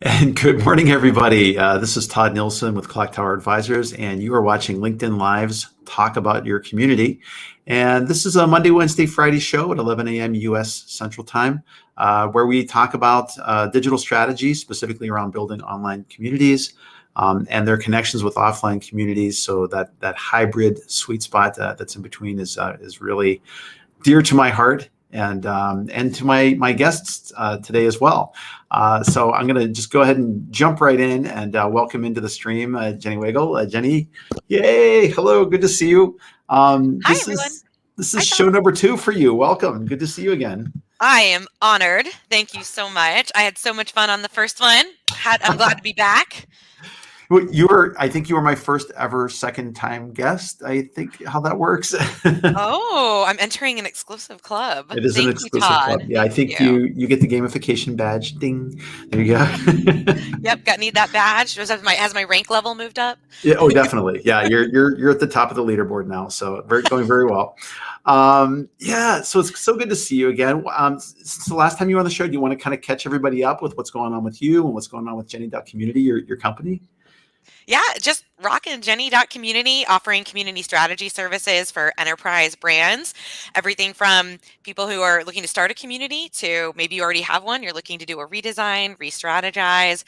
And good morning, everybody. This is Todd Nilsson with Clock Tower Advisors, and you are watching LinkedIn Live's Talk About Your Community. And this is a Monday, Wednesday, Friday show at 11 a.m. U.S. Central Time, where we talk about digital strategies, specifically around building online communities and their connections with offline communities. So that hybrid sweet spot that's in between is really dear to my heart and to my guests today as well. So I'm going to just go ahead and jump right in and welcome into the stream Jenny Weigle. Jenny, yay! Hello, good to see you. Um, Hi, this everyone. is this is Hi, show Todd. number 2 for you. Welcome. Good to see you again. I am honored. Thank you so much. I had so much fun on the first one. I'm glad to be back. Well, I think you were my first ever second time guest. I think how that works. Oh, I'm entering an exclusive club. It is an Thank you, exclusive Todd. club. Yeah, I Thank think you. you get the gamification badge. Ding. There you go. Yep, got need that badge. Has my rank level moved up? Yeah, oh, definitely. Yeah, you're at the top of the leaderboard now, so going very well. Yeah, so it's so good to see you again. Since the last time you were on the show, do you want to kind of catch everybody up with what's going on with you and what's going on with jenny.community, your company? Yeah, just rocking jenny.community, offering community strategy services for enterprise brands. Everything from people who are looking to start a community to maybe you already have one, you're looking to do a redesign, re-strategize,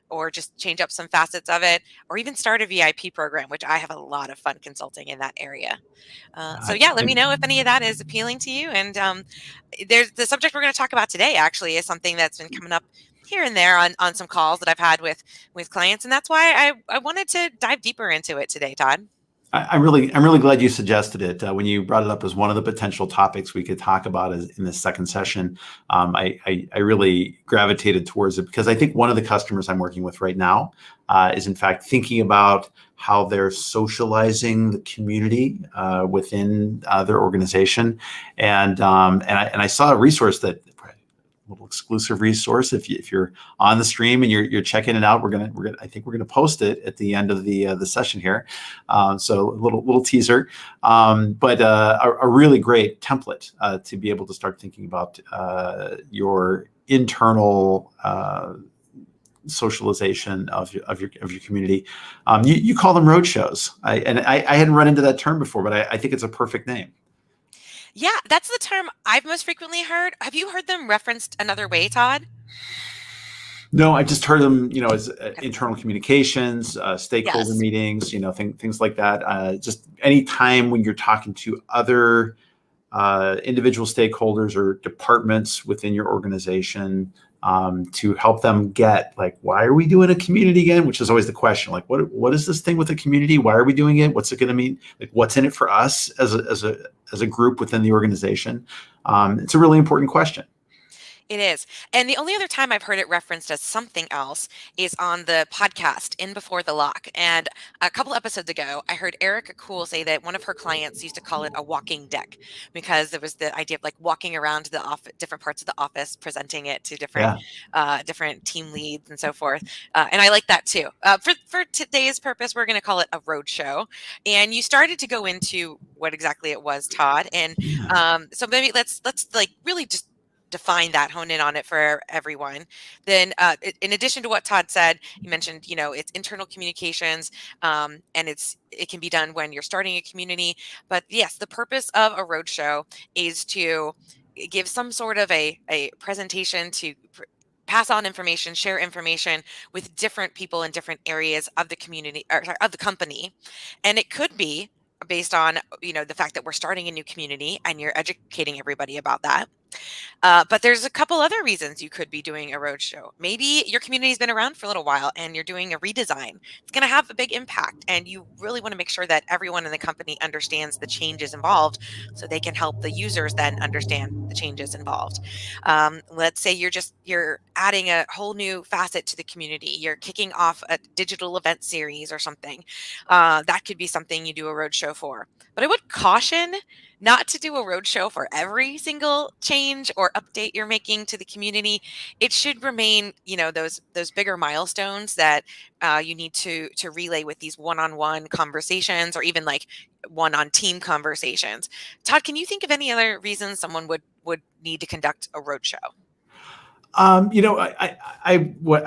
or just change up some facets of it, or even start a VIP program, which I have a lot of fun consulting in that area. So I, yeah, let I, me know if any of that is appealing to you. And there's the subject we're going to talk about today actually is something that's been coming up here and there on some calls that I've had with clients, and that's why I wanted to dive deeper into it today, Todd. I'm really glad you suggested it when you brought it up as one of the potential topics we could talk about in this second session. I really gravitated towards it because I think one of the customers I'm working with right now is in fact thinking about how they're socializing the community within their organization, and I saw a resource that little exclusive resource. If you're on the stream and you're checking it out, I think we're gonna post it at the end of the session here. So a little teaser, but a really great template to be able to start thinking about your internal socialization of your community. You call them roadshows, and I hadn't run into that term before, but I think it's a perfect name. Yeah, that's the term I've most frequently heard. Have you heard them referenced another way, Todd? No, I just heard them, as Okay. internal communications, stakeholder Yes. meetings, things like that. Just any time when you're talking to other individual stakeholders or departments within your organization to help them get like, why are we doing a community again? Which is always the question, like, what is this thing with the community? Why are we doing it? What's it going to mean? Like, what's in it for us as a group within the organization? It's a really important question. It is. And the only other time I've heard it referenced as something else is on the podcast In Before the Lock. And a couple episodes ago, I heard Erica Cool say that one of her clients used to call it a walking deck because there was the idea of like walking around the office, different parts of the office, presenting it to Yeah. different team leads and so forth. And I like that too. For today's purpose, we're going to call it a road show. And you started to go into what exactly it was, Todd. And Yeah. so maybe let's like really just define that, hone in on it for everyone. Then, in addition to what Todd said, you mentioned, it's internal communications, and it can be done when you're starting a community. But yes, the purpose of a roadshow is to give some sort of a presentation to pass on information, share information with different people in different areas of the community or sorry, of the company, and it could be based on the fact that we're starting a new community and you're educating everybody about that. But there's a couple other reasons you could be doing a roadshow. Maybe your community's been around for a little while and you're doing a redesign. It's going to have a big impact, and you really want to make sure that everyone in the company understands the changes involved so they can help the users then understand the changes involved. Let's say you're adding a whole new facet to the community. You're kicking off a digital event series or something. That could be something you do a roadshow for. But I would caution not to do a roadshow for every single change or update you're making to the community. It should remain, those bigger milestones that you need to relay with these one-on-one conversations, or even like one-on-team conversations. Todd, can you think of any other reasons someone would need to conduct a roadshow? What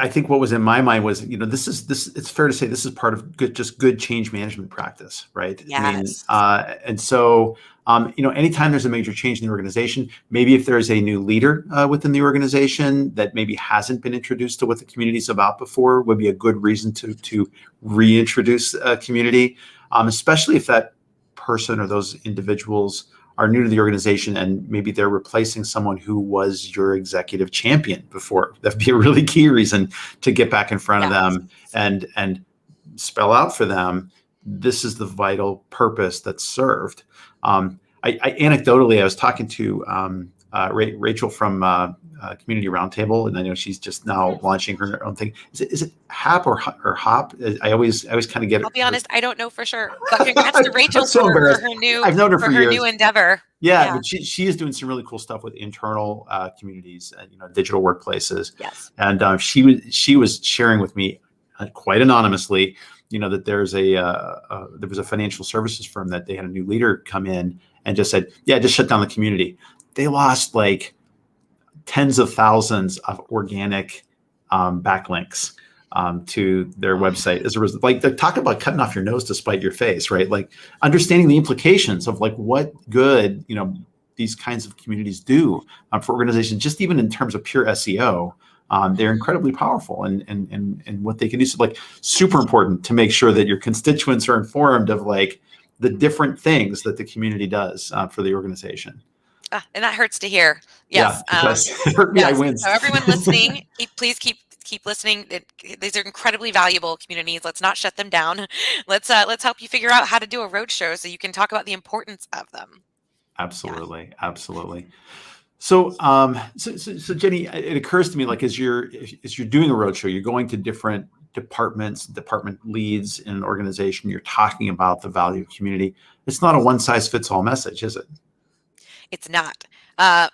I think what was in my mind was, it's fair to say this is part of good change management practice, right? I mean, Yes. and so, anytime there's a major change in the organization, maybe if there's a new leader within the organization that maybe hasn't been introduced to what the community's about before, would be a good reason to reintroduce a community, especially if that person or those individuals are new to the organization and maybe they're replacing someone who was your executive champion before. That'd be a really key reason to get back in front of Yes. them and spell out for them, this is the vital purpose that's served. Anecdotally, I was talking to Rachel from Community Roundtable, and I know she's just now launching her own thing. Is it HAP or HOP? I always kind of get it. I'll be honest, I don't know for sure, but congrats to Rachel I'm so for embarrassed. her new I've known her for years. endeavor. Yeah, but she is doing some really cool stuff with internal communities and digital workplaces. Yes. And she was sharing with me quite anonymously, that there was a financial services firm that they had a new leader come in and just said, yeah, just shut down the community. They lost like tens of thousands of organic backlinks to their website as a result. Like, they're talking about cutting off your nose to spite your face, right? Like, understanding the implications of like what good these kinds of communities do for organizations, just even in terms of pure SEO. They're incredibly powerful and what they can do. So, like, super important to make sure that your constituents are informed of like the different things that the community does for the organization. And that hurts to hear. Yes. Yeah, because it hurt me. Yes. I win. So everyone listening, please keep listening. These are incredibly valuable communities. Let's not shut them down. Let's help you figure out how to do a roadshow so you can talk about the importance of them. Absolutely, absolutely. So, so Jenny, it occurs to me, like, as you're doing a roadshow, you're going to different departments, department leads in an organization. You're talking about the value of community. It's not a one size fits all message, is it? It's not.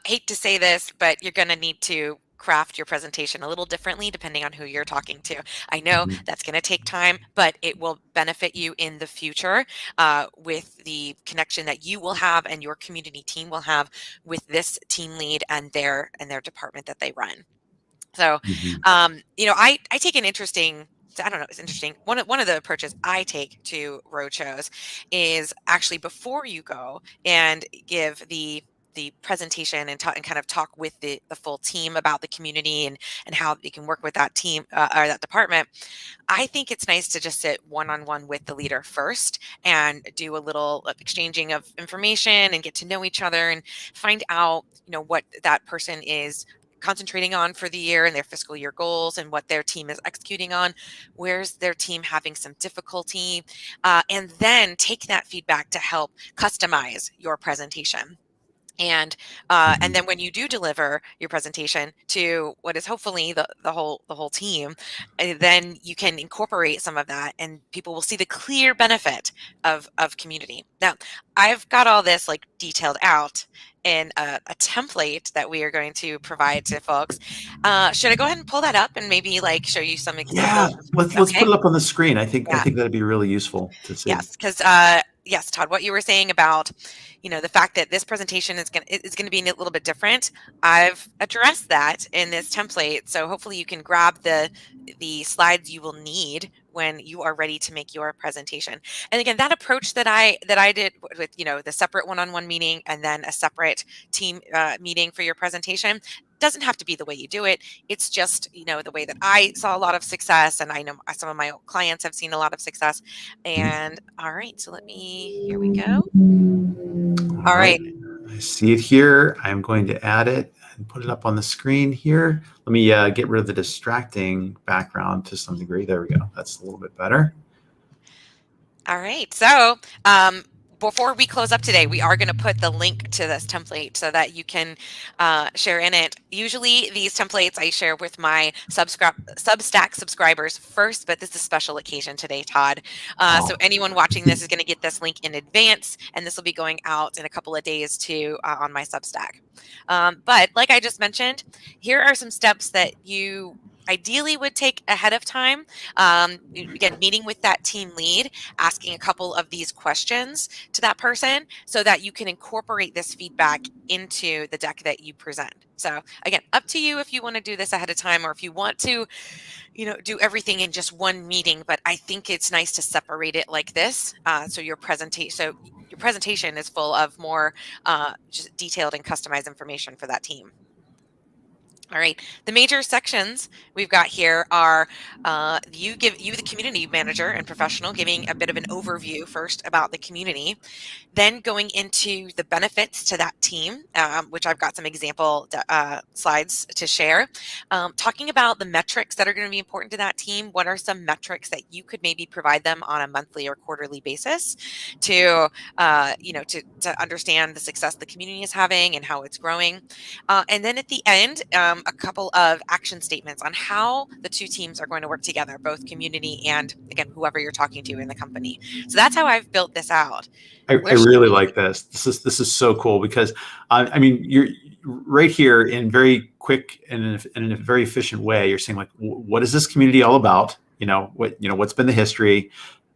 Hate to say this, but you're going to need to craft your presentation a little differently depending on who you're talking to. I know that's going to take time, but it will benefit you in the future with the connection that you will have and your community team will have with this team lead and their department that they run. So, I take an interesting. I don't know. It's interesting. One of the approaches I take to roadshows is actually before you go and give the presentation and kind of talk with the full team about the community and how you can work with that team or that department. I think it's nice to just sit one-on-one with the leader first and do a little exchanging of information and get to know each other and find out, what that person is concentrating on for the year and their fiscal year goals and what their team is executing on. Where's their team having some difficulty? And then take that feedback to help customize your presentation. And then when you do deliver your presentation to what is hopefully the whole team, then you can incorporate some of that, and people will see the clear benefit of community. Now, I've got all this like detailed out in a template that we are going to provide to folks. Should I go ahead and pull that up and maybe like show you some examples? Yeah, let's put it up on the screen. I think that'd be really useful to see. Yes, because yes, Todd, what you were saying about the fact that this presentation is going to be a little bit different. I've addressed that in this template, so hopefully you can grab the slides you will need when you are ready to make your presentation. And again, that approach that I did with the separate one-on-one meeting and then a separate team meeting for your presentation doesn't have to be the way you do it. It's just the way that I saw a lot of success, and I know some of my clients have seen a lot of success. And all right, so here we go. All right. I see it here. I'm going to add it and put it up on the screen here. Let me get rid of the distracting background to some degree. There we go. That's a little bit better. All right. So before we close up today, we are going to put the link to this template so that you can share in it. Usually these templates I share with my Substack subscribers first, but this is a special occasion today, Todd. So anyone watching this is going to get this link in advance, and this will be going out in a couple of days to on my Substack. But like I just mentioned, here are some steps that ideally would take ahead of time. Again, meeting with that team lead, asking a couple of these questions to that person so that you can incorporate this feedback into the deck that you present. So again, up to you if you want to do this ahead of time or if you want to, do everything in just one meeting. But I think it's nice to separate it like this. So your presentation is full of more just detailed and customized information for that team. All right, the major sections we've got here are you, the community manager and professional, giving a bit of an overview first about the community, then going into the benefits to that team, which I've got some example slides to share, talking about the metrics that are going to be important to that team. What are some metrics that you could maybe provide them on a monthly or quarterly basis to, to understand the success the community is having and how it's growing. And then at the end, a couple of action statements on how the two teams are going to work together, both community and, again, whoever you're talking to in the company. So that's how I've built this out. I really like this. This is so cool because I mean, you're right here in very quick and in a very efficient way. You're saying like, what is this community all about? What's been the history?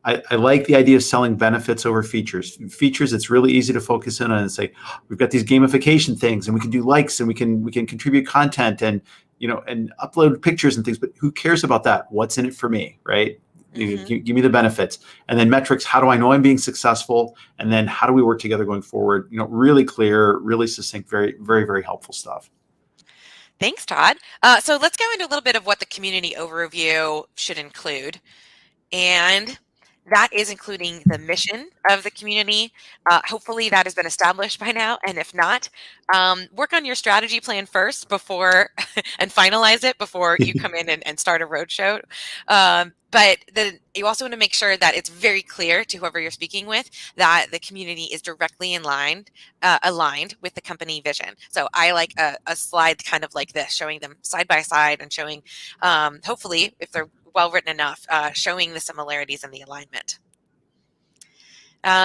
I like the idea of selling benefits over features. Features, it's really easy to focus in on and say, we've got these gamification things and we can do likes and we can contribute content and and upload pictures and things, but who cares about that? What's in it for me, right? Give me the benefits. And then metrics, how do I know I'm being successful? And then how do we work together going forward? Really clear, really succinct, very, very, very helpful stuff. Thanks, Todd. So let's go into a little bit of what the community overview should include. And that is including the mission of the community. Hopefully that has been established by now. And if not, work on your strategy plan first before and finalize it before you come in and start a roadshow. But then you also want to make sure that it's very clear to whoever you're speaking with that the community is directly aligned with the company vision. So I like a slide kind of like this, showing them side by side and showing, hopefully, if they're well written enough, showing the similarities and the alignment.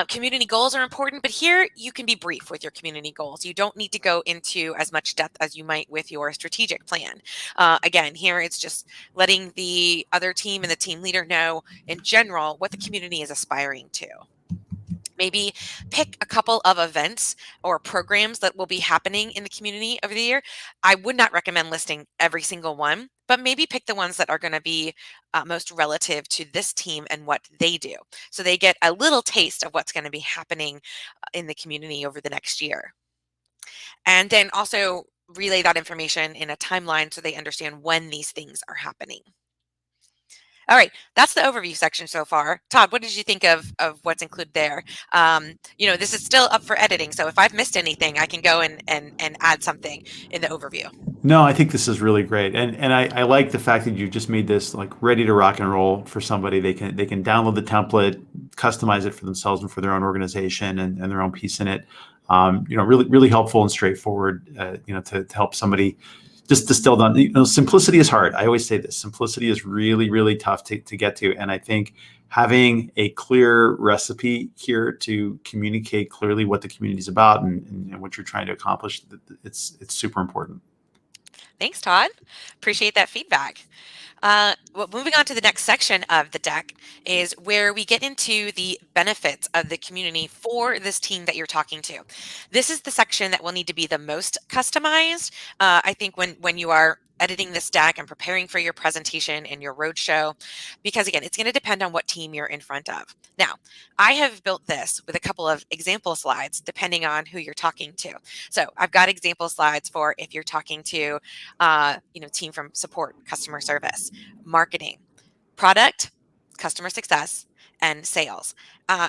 Community goals are important, but here you can be brief with your community goals. You don't need to go into as much depth as you might with your strategic plan. Again, here it's just letting the other team and the team leader know in general what the community is aspiring to. Maybe pick a couple of events or programs that will be happening in the community over the year. I would not recommend listing every single one, but maybe pick the ones that are going to be most relative to this team and what they do. So they get a little taste of what's going to be happening in the community over the next year. And then also relay that information in a timeline so they understand when these things are happening. All right, that's the overview section so far. Todd, what did you think of what's included there? This is still up for editing, so if I've missed anything, I can go and add something in the overview. No, I think this is really great, and I like the fact that you just made this like ready to rock and roll for somebody. They can download the template, customize it for themselves and for their own organization and their own piece in it. Really really helpful and straightforward. To help somebody just distill down. Simplicity is hard. I always say this. Simplicity is really really tough to get to, and I think having a clear recipe here to communicate clearly what the community is about and what you're trying to accomplish, it's super important. Thanks, Todd. Appreciate that feedback. Moving on to the next section of the deck is where we get into the benefits of the community for this team that you're talking to. This is the section that will need to be the most customized. I think when you are editing this deck and preparing for your presentation and your roadshow, because again, it's going to depend on what team you're in front of. Now, I have built this with a couple of example slides depending on who you're talking to. So I've got example slides for if you're talking to, team from support, customer service, marketing, product, customer success, and sales.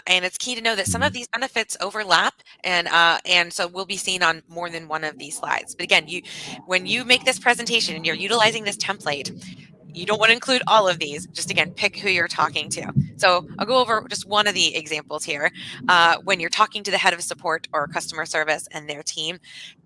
And it's key to know that some of these benefits overlap, and so will be seen on more than one of these slides. But again, when you make this presentation and you're utilizing this template, you don't want to include all of these. Just again, pick who you're talking to. So I'll go over just one of the examples here. When you're talking to the head of support or customer service and their team,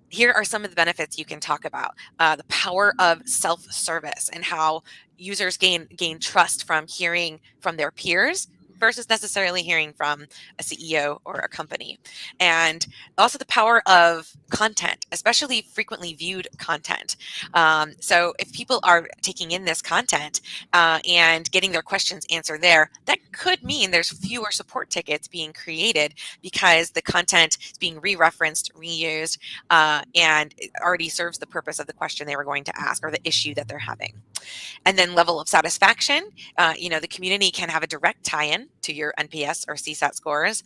here are some of the benefits you can talk about. The power of self-service and how users gain trust from hearing from their peers versus necessarily hearing from a CEO or a company. And also the power of content, especially frequently viewed content. So if people are taking in this content and getting their questions answered there, that could mean there's fewer support tickets being created because the content is being re-referenced, reused, and it already serves the purpose of the question they were going to ask or the issue that they're having. And then level of satisfaction, the community can have a direct tie-in to your NPS or CSAT scores.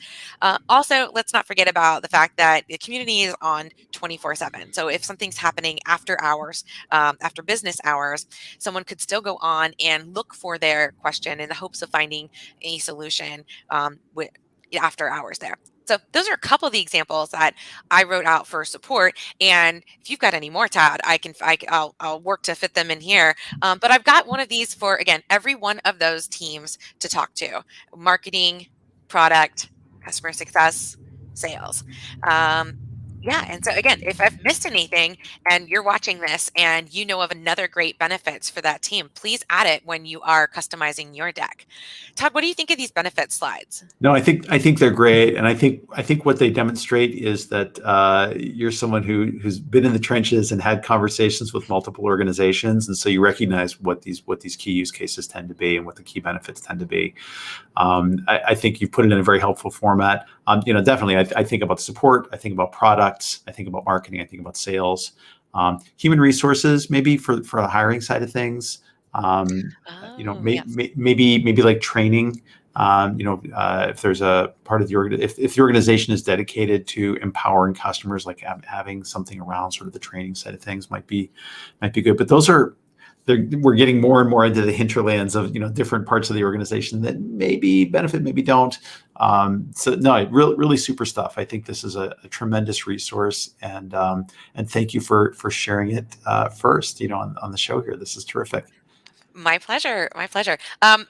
Also, let's not forget about the fact that the community is on 24/7. So if something's happening after hours, after business hours, someone could still go on and look for their question in the hopes of finding a solution after hours there. So those are a couple of the examples that I wrote out for support. And if you've got any more, Todd, I'll work to fit them in here. But I've got one of these for, again, every one of those teams to talk to: marketing, product, customer success, sales. Yeah. And so again, if I've missed anything and you're watching this and you know of another great benefits for that team, please add it when you are customizing your deck. Todd, what do you think of these benefit slides? No, I think they're great, and I think what they demonstrate is that you're someone who's been in the trenches and had conversations with multiple organizations, and so you recognize what these key use cases tend to be and what the key benefits tend to be. I think you've put it in a very helpful format. Definitely, I think about support, I think about products, I think about marketing, I think about sales, human resources, maybe for the hiring side of things. Yes. Maybe like training. If there's a part of the if the organization is dedicated to empowering customers, like having something around sort of the training side of things might be good. But we're getting more and more into the hinterlands of different parts of the organization that maybe benefit, maybe don't. So no, really super stuff. I think this is a tremendous resource, and thank you for sharing it first. On the show here. This is terrific. My pleasure. My pleasure.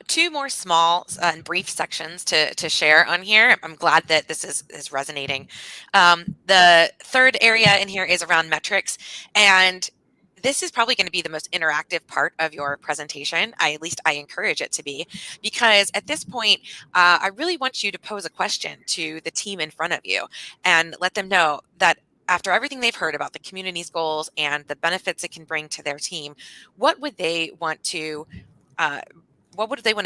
Two more small and brief sections to share on here. I'm glad that this is resonating. The third area in here is around metrics, and this is probably going to be the most interactive part of your presentation. At least I encourage it to be, because at this point, I really want you to pose a question to the team in front of you and let them know that after everything they've heard about the community's goals and the benefits it can bring to their team, what would they want to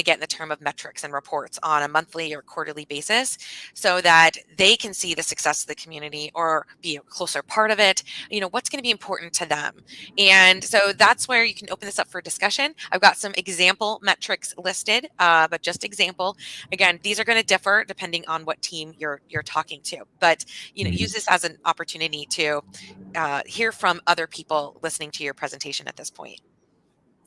get in the term of metrics and reports on a monthly or quarterly basis, so that they can see the success of the community or be a closer part of it? What's going to be important to them? And so that's where you can open this up for discussion. I've got some example metrics listed, but just example. Again, these are going to differ depending on what team you're talking to, but use this as an opportunity to hear from other people listening to your presentation at this point.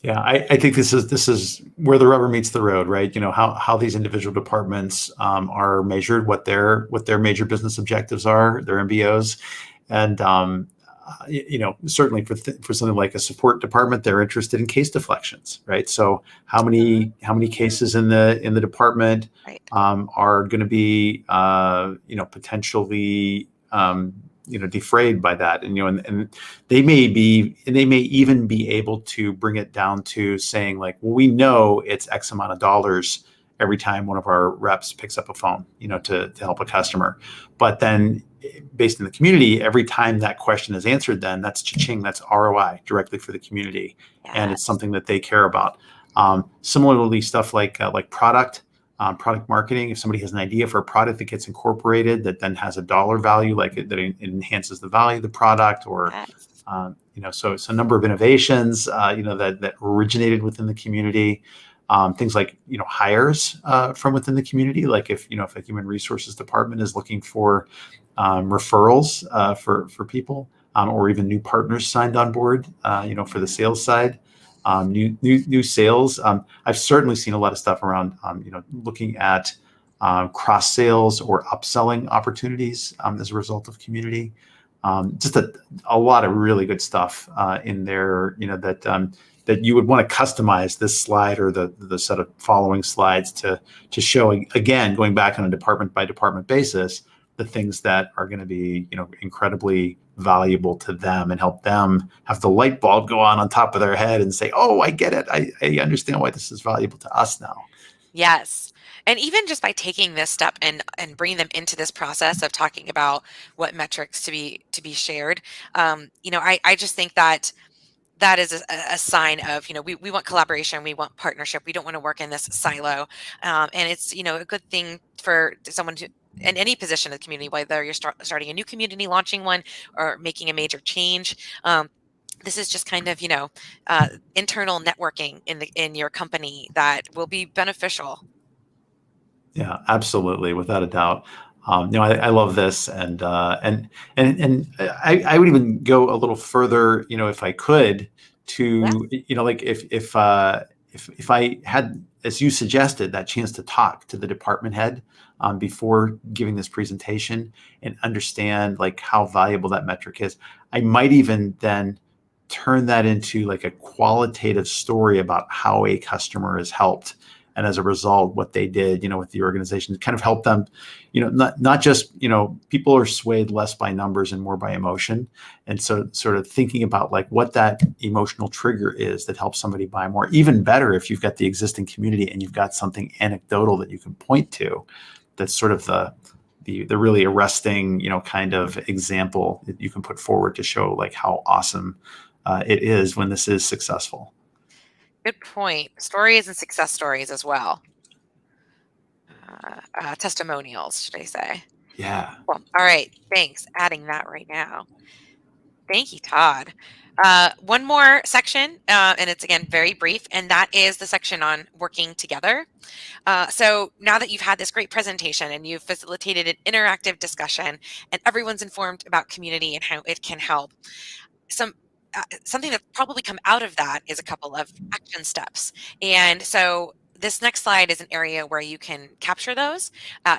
Yeah, I think this is where the rubber meets the road, right? How these individual departments are measured, what their major business objectives are, their MBOs, and certainly for something like a support department, they're interested in case deflections, right? So how many cases in the department Right. are going to be potentially defrayed by that, and they may even be able to bring it down to saying, like, well, we know it's X amount of dollars every time one of our reps picks up a phone, to help a customer. But then based in the community, every time that question is answered, then that's cha-ching, that's ROI directly for the community. Yes. And it's something that they care about. Similarly, stuff like product marketing. If somebody has an idea for a product that gets incorporated, that then has a dollar value, that it enhances the value of the product, or Yes. so it's a number of innovations that originated within the community. Things like hires from within the community, like if a human resources department is looking for referrals for people, or even new partners signed on board, for the sales side. New sales. I've certainly seen a lot of stuff around, looking at cross sales or upselling opportunities as a result of community. Just a lot of really good stuff in there, that you would want to customize this slide or the set of following slides to show, again, going back on a department by department basis, the things that are going to be, incredibly valuable to them and help them have the light bulb go on top of their head and say, oh, I get it. I understand why this is valuable to us now. Yes. And even just by taking this step and bringing them into this process of talking about what metrics to be shared, I just think that that is a sign of, we want collaboration, we want partnership, we don't want to work in this silo. And it's, a good thing for someone to, in any position of the community, whether you're starting a new community, launching one, or making a major change. This is just kind of, internal networking in your company that will be beneficial. Yeah, absolutely, without a doubt. I love this, and I would even go a little further, if I could, Yeah. to like if I had, as you suggested, that chance to talk to the department head before giving this presentation and understand like how valuable that metric is, I might even then turn that into like a qualitative story about how a customer is helped, and as a result what they did with the organization to kind of help them, not just, people are swayed less by numbers and more by emotion, and so sort of thinking about like what that emotional trigger is that helps somebody buy more. Even better if you've got the existing community and you've got something anecdotal that you can point to, that's sort of the really arresting, kind of example that you can put forward to show like how awesome it is when this is successful. Good point. Stories and success stories as well. Testimonials, should I say. Yeah. Well, all right. Thanks. Adding that right now. Thank you, Todd. One more section, and it's again very brief, and that is the section on working together. So now that you've had this great presentation and you've facilitated an interactive discussion and everyone's informed about community and how it can help, something that's probably come out of that is a couple of action steps. And so this next slide is an area where you can capture those,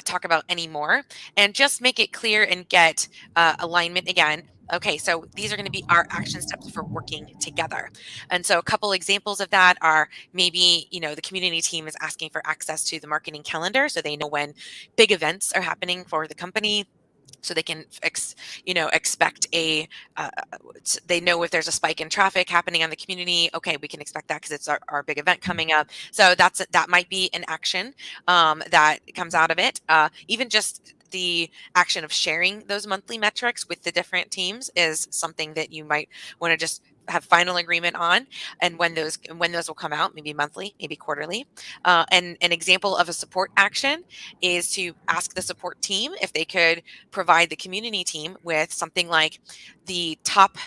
talk about any more, and just make it clear and get alignment again. Okay, so these are going to be our action steps for working together. And so a couple examples of that are maybe, the community team is asking for access to the marketing calendar so they know when big events are happening for the company, so they can expect they know if there's a spike in traffic happening on the community. Okay, we can expect that because it's our big event coming up. So that might be an action that comes out of it. Even just the action of sharing those monthly metrics with the different teams is something that you might want to just have final agreement on, and when those will come out, maybe monthly, maybe quarterly. And an example of a support action is to ask the support team if they could provide the community team with something like the top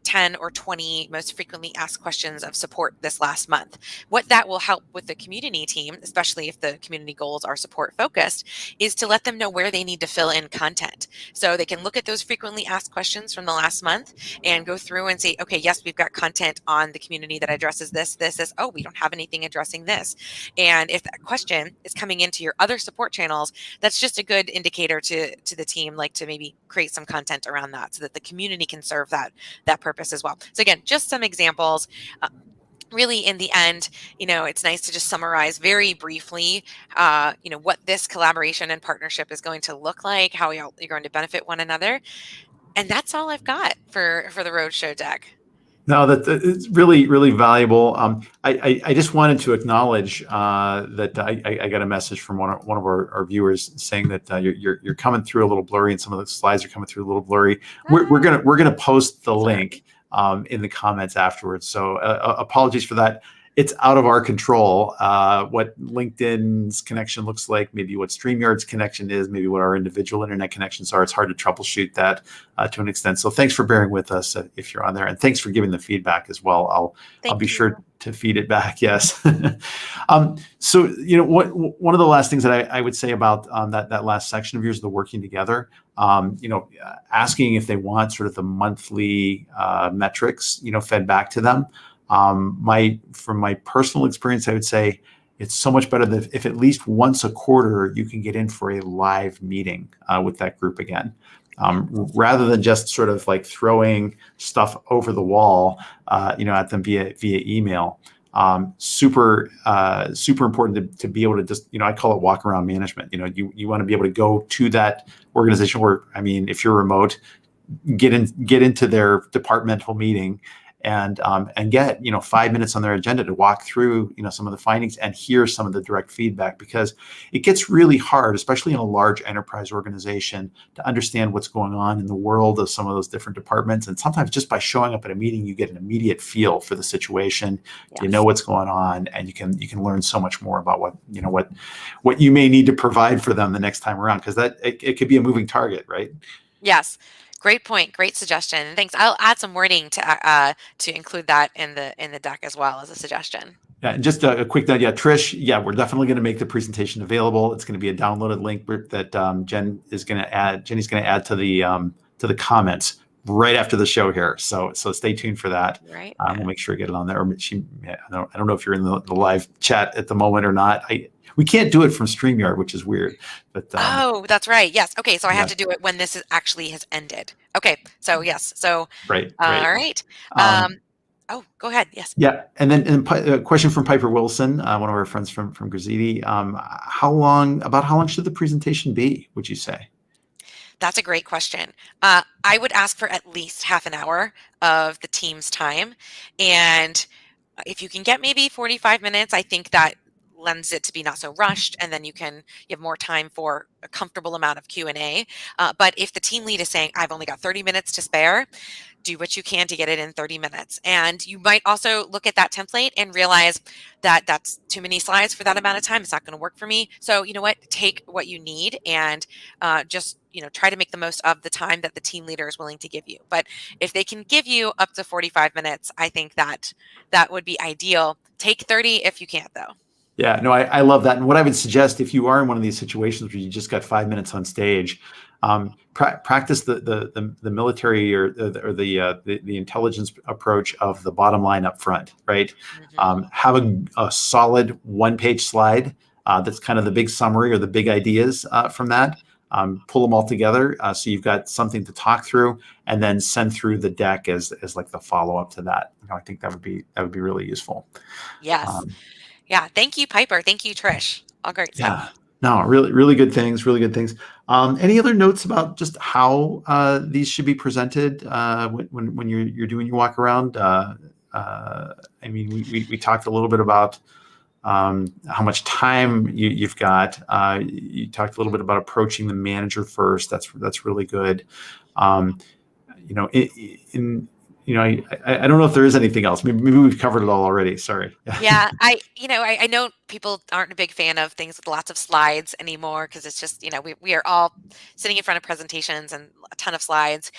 10 or 20 most frequently asked questions of support this last month. What that will help with the community team, especially if the community goals are support focused, is to let them know where they need to fill in content. So they can look at those frequently asked questions from the last month and go through and say, okay, yes, we've got content on the community that addresses this, this, this. Oh, we don't have anything addressing this. And if that question is coming into your other support channels, that's just a good indicator to the team, like to maybe create some content around that so that the community can serve that purpose as well. So again, just some examples. Really, in the end, it's nice to just summarize very briefly, what this collaboration and partnership is going to look like, how you're going to benefit one another. And that's all I've got for the Roadshow deck. No, that it's really, really valuable. I just wanted to acknowledge that I got a message from one of our viewers saying that you're coming through a little blurry, and some of the slides are coming through a little blurry. We're gonna post the link in the comments afterwards. So apologies for that. It's out of our control what LinkedIn's connection looks like, maybe what StreamYard's connection is, maybe what our individual internet connections are. It's hard to troubleshoot that to an extent. So thanks for bearing with us if you're on there, and thanks for giving the feedback as well. I'll be sure to feed it back. Yes. So one of the last things that I would say about that last section of yours, the working together, asking if they want sort of the monthly metrics, fed back to them. From my personal experience, I would say it's so much better that if at least once a quarter you can get in for a live meeting with that group again, rather than just sort of like throwing stuff over the wall, at them via email. Super important to be able to just, I call it walk around management. You want to be able to go to that organization, or, I mean, if you're remote, get into their departmental meeting and get 5 minutes on their agenda to walk through some of the findings and hear some of the direct feedback, because it gets really hard, especially in a large enterprise organization, to understand what's going on in the world of some of those different departments. And sometimes just by showing up at a meeting, you get an immediate feel for the situation. Yes. You know what's going on, and you can learn so much more about what you may need to provide for them the next time around, because it could be a moving target, right? Yes. Great point. Great suggestion. And thanks. I'll add some wording to include that in the deck as well as a suggestion. Yeah, and just a quick note. Yeah, Trish. Yeah, we're definitely going to make the presentation available. It's going to be a downloaded link that Jenny's going to add to the comments right after the show here. So stay tuned for that. Right. We'll make sure to get it on there. I don't know if you're in the live chat at the moment or not. We can't do it from StreamYard, which is weird. But oh, that's right. Yes. Okay. So I have to do it when this actually has ended. Okay. So yes. So great. all right. Oh, go ahead. Yes. Yeah, and then a question from Piper Wilson, one of our friends from Grazidi. How long should the presentation be, would you say? That's a great question. I would ask for at least half an hour of the team's time. And if you can get maybe 45 minutes, I think that lends it to be not so rushed, and then you have more time for a comfortable amount of Q&A. But if the team lead is saying, I've only got 30 minutes to spare, do what you can to get it in 30 minutes. And you might also look at that template and realize that that's too many slides for that amount of time. It's not going to work for me. So you know what? Take what you need and just try to make the most of the time that the team leader is willing to give you. But if they can give you up to 45 minutes, I think that would be ideal. Take 30 if you can't, though. Yeah, no, I love that. And what I would suggest, if you are in one of these situations where you just got 5 minutes on stage, practice the military or the intelligence approach of the bottom line up front, right? Mm-hmm. Have a solid one-page slide that's kind of the big summary or the big ideas from that. Pull them all together so you've got something to talk through, and then send through the deck as like the follow-up to that. I think that would be really useful. Yes. Yeah. Thank you, Piper. Thank you, Trish. All great stuff. No, really good things. Really good things. Any other notes about just how these should be presented when you're doing your walk around? I mean, we talked a little bit about how much time you've got. You talked a little bit about approaching the manager first. That's really good. I don't know if there is anything else. Maybe we've covered it all already. Sorry. Yeah, I know people aren't a big fan of things with lots of slides anymore, because it's just, we are all sitting in front of presentations and a ton of slides.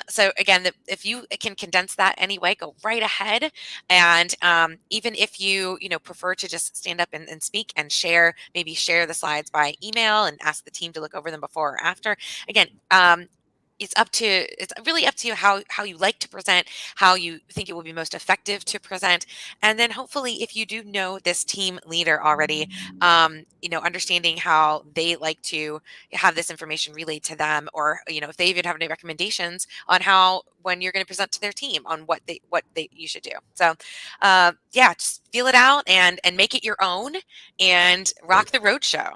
So again, if you can condense that anyway, go right ahead. And even if you prefer to just stand up and speak and maybe share the slides by email and ask the team to look over them before or after. Again, it's really up to you how you like to present, how you think it will be most effective to present. And then hopefully, if you do know this team leader already, understanding how they like to have this information relayed to them, or if they even have any recommendations on how, when you're going to present to their team, on what you should do. So just feel it out and make it your own, and rock the roadshow.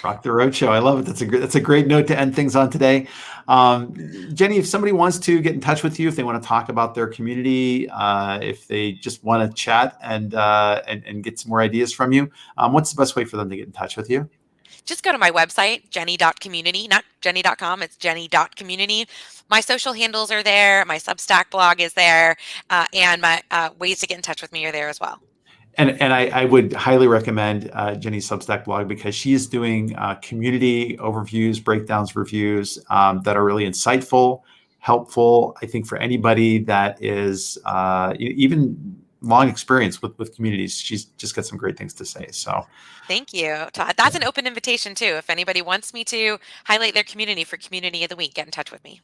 Rock the roadshow. I love it. That's a great note to end things on today. Jenny, if somebody wants to get in touch with you, if they want to talk about their community, if they just want to chat and get some more ideas from you, what's the best way for them to get in touch with you? Just go to my website, jenny.community, not jenny.com, it's jenny.community. My social handles are there. My Substack blog is there. And my ways to get in touch with me are there as well. And I would highly recommend Jenny's Substack blog, because she's doing community overviews, breakdowns, reviews that are really insightful, helpful, I think, for anybody that is even long experience with communities. She's just got some great things to say. So thank you, Todd. That's an open invitation too. If anybody wants me to highlight their community for Community of the Week, get in touch with me.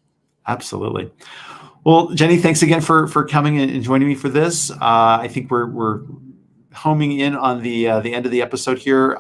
Absolutely. Well, Jenny, thanks again for coming and joining me for this. I think we're homing in on the end of the episode here.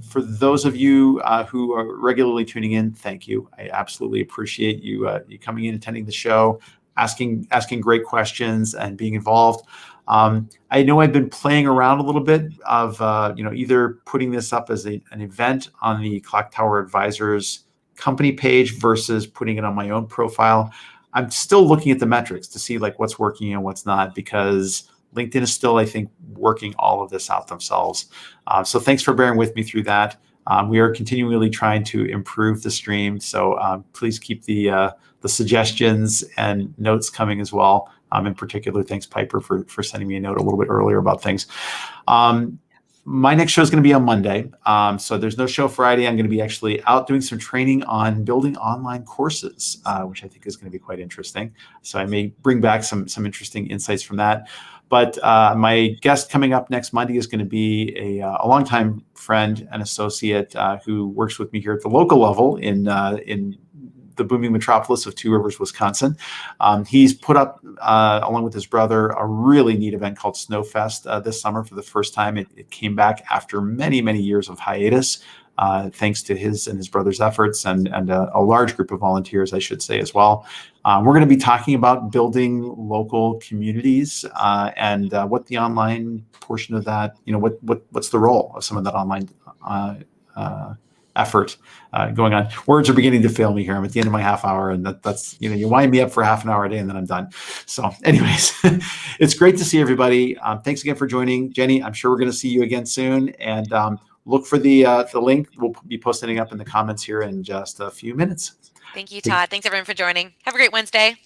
For those of you who are regularly tuning in, thank you. I absolutely appreciate you coming in, attending the show, asking great questions, and being involved. I know I've been playing around a little bit of either putting this up as an event on the Clock Tower Advisors company page versus putting it on my own profile. I'm still looking at the metrics to see like what's working and what's not, because LinkedIn is still, I think, working all of this out themselves. So thanks for bearing with me through that. We are continually trying to improve the stream. So please keep the suggestions and notes coming as well. In particular, thanks Piper for sending me a note a little bit earlier about things. My next show is going to be on Monday. So there's no show Friday. I'm going to be actually out doing some training on building online courses, which I think is going to be quite interesting. So I may bring back some interesting insights from that. But my guest coming up next Monday is going to be a longtime friend and associate who works with me here at the local level in the booming metropolis of Two Rivers, Wisconsin. He's put up, along with his brother, a really neat event called Snowfest this summer for the first time. It came back after many, many years of hiatus, thanks to his and his brother's efforts and a large group of volunteers, I should say, as well. We're going to be talking about building local communities and what the online portion of that, what's the role of some of that online effort going on. Words are beginning to fail me here. I'm at the end of my half hour, and that's you wind me up for half an hour a day, and then I'm done. So, anyways, it's great to see everybody. Thanks again for joining, Jenny. I'm sure we're going to see you again soon, and look for the link. We'll be posting it up in the comments here in just a few minutes. Thank you, Todd. Thanks everyone for joining. Have a great Wednesday.